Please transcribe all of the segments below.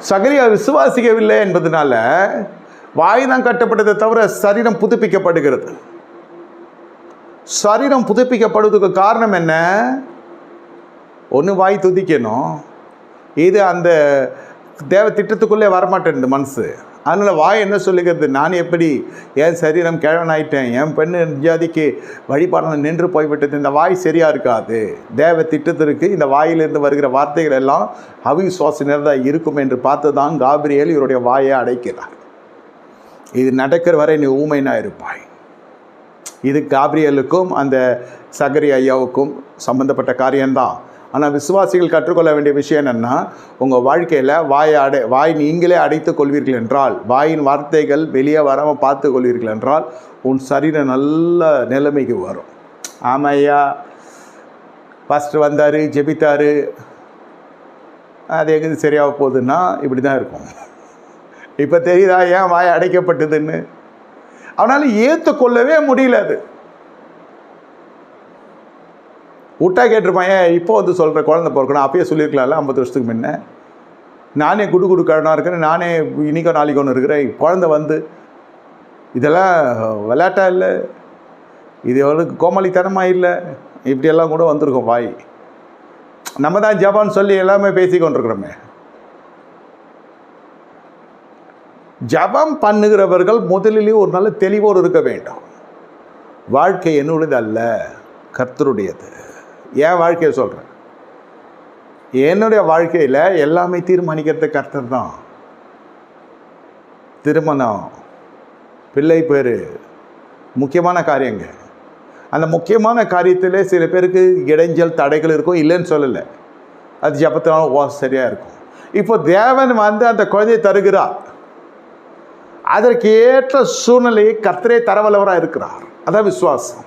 சகரியா விசுவாசிக்கவில்லை என்பதனால வாய் தான் கட்டப்பட்டதை தவிர சரீரம் புதுப்பிக்கப்படுகிறது. சரீரம் புதுப்பிக்கப்படுவதுக்கு காரணம் என்ன? ஒன்று வாய் துதிக்கணும், இது அந்த தேவ திட்டத்துக்குள்ளே வரமாட்டேன் மனசு. அதனால் வாய் என்ன சொல்லுகிறது? நான் எப்படி என் சரீரம் கிழவனாயிட்டேன், என் பெண்ணு ஜாதிக்கு வழிபாடு நின்று போய்விட்டது. இந்த வாய் சரியாக இருக்காது. தேவ திட்டத்திற்கு இந்த வாயிலிருந்து வருகிற வார்த்தைகள் எல்லாம் அவிசுவாச நிறதாக இருக்கும் என்று பார்த்து தான் காபிரியேல் இவருடைய வாயை அடைக்கிறார். இது நடக்கிற வரை நீ ஊமைனா இருப்பாய். இது காபிரியேலுக்கும் அந்த சகரியா ஐயாவுக்கும் சம்பந்தப்பட்ட காரியம்தான். ஆனால் விசுவாசிகள் கற்றுக்கொள்ள வேண்டிய விஷயம் என்னென்னா, உங்கள் வாழ்க்கையில் வாய் நீங்களே அடைத்து கொள்வீர்கள் என்றால், வாயின் வார்த்தைகள் வெளியே வராமல் பார்த்து கொள்வீர்கள் என்றால் உன் சரீரம் நல்ல நிலைமைக்கு வரும். ஆமையா பாஸ்டர் வந்தார், ஜெபித்தார், அது எங்கே சரியாக போகுதுன்னா இப்படி தான் இருக்கும். இப்போ தெரியுதா ஏன் வாய் அடைக்கப்பட்டதுன்னு? அவனால் ஏற்றுக்கொள்ளவே முடியல. அது விட்டா கேட்டிருப்பான். ஏன் இப்போ வந்து சொல்கிற குழந்தை பிறக்கணும், அப்பயே சொல்லியிருக்கலாம்ல 50 வருஷத்துக்கு முன்ன. நானே குடு கடனாக இருக்கிறேன், நானே இன்றைக்கோ நாளைக்கு ஒன்று இருக்கிறேன். குழந்தை வந்து இதெல்லாம் விளையாட்டா இல்லை, இது எவ்வளோக்கு கோமாளித்தனமாக இல்லை, இப்படியெல்லாம் கூட வந்திருக்கோம் வாய். நம்ம தான் ஜபான்னு சொல்லி எல்லாமே பேசி கொண்டிருக்கிறோமே. ஜபம் பண்ணுகிறவர்கள் முதலிலே ஒரு நல்ல தெளிவோடு இருக்க வேண்டும். வாழ்க்கை என்னுடையது அல்ல, கர்த்தருடையது. என் வாழ்க்கையை சொல்கிறேன். என்னுடைய வாழ்க்கையில் எல்லாமே தீர்மானிக்கிறது கர்த்தர் தான். திருமணம், பிள்ளை பேர், முக்கியமான காரியங்க. அந்த முக்கியமான காரியத்தில் சில பேருக்கு இடைஞ்சல் தடைகள் இருக்கும், இல்லைன்னு சொல்லலை. அது ஜபத்தினால சரியாக இருக்கும். இப்போ தேவன் வந்து அந்த குழந்தையை தருகிறார். அதற்கு ஏற்ற சூழ்நிலையை கர்த்தரே தரவல்லவராக இருக்கிறார். அதான் விசுவாசம்.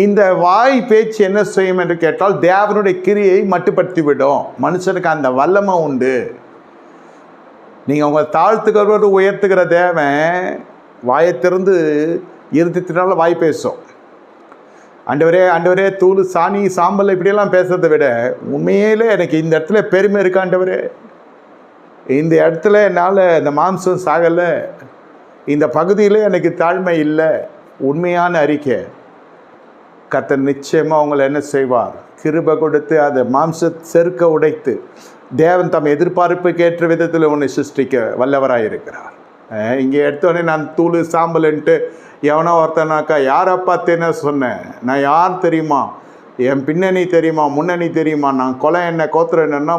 இந்த வாய் பேச்சு என்ன செய்யும் என்று கேட்டால், தேவனுடைய கிரியை மட்டுப்படுத்திவிடும். மனுஷனுக்கு அந்த வல்லமை உண்டு. நீங்கள் உங்களை தாழ்த்துக்கிறவர்கள் உயர்த்துகிற தேவன் வாயை திறந்து இருந்தத்தினால வாய் பேசும். ஆண்டவரே தூள் சாணி சாம்பல் இப்படியெல்லாம் பேசுறதை விட உண்மையிலே எனக்கு இந்த இடத்துல பெருமை இருக்கு ஆண்டவரே, இந்த இடத்துல என்னால் இந்த மாம்சம் சாகலை, இந்த பகுதியில் எனக்கு தாழ்மை இல்லை, உண்மையான அறிக்கை. கர்த்தர் நிச்சயமாக அவங்களை என்ன செய்வார்? கிருபை கொடுத்து அதை மாம்ச செருக்க உடைத்து தேவன் தம் எதிர்பார்ப்புக்கு ஏற்ற விதத்தில் உன்னை சிருஷ்டிக்க வல்லவராக இருக்கிறார். இங்கே எடுத்தோடனே நான் தூள் சாம்பல்ன்ட்டு எவனோ ஒருத்தனாக்கா, யாரை பார்த்து என்ன சொன்னேன்? நான் யார் தெரியுமா? என் பின்னணி தெரியுமா? முன்னணி தெரியுமா? நான் கொலை என்ன கோத்திரம் என்னன்னா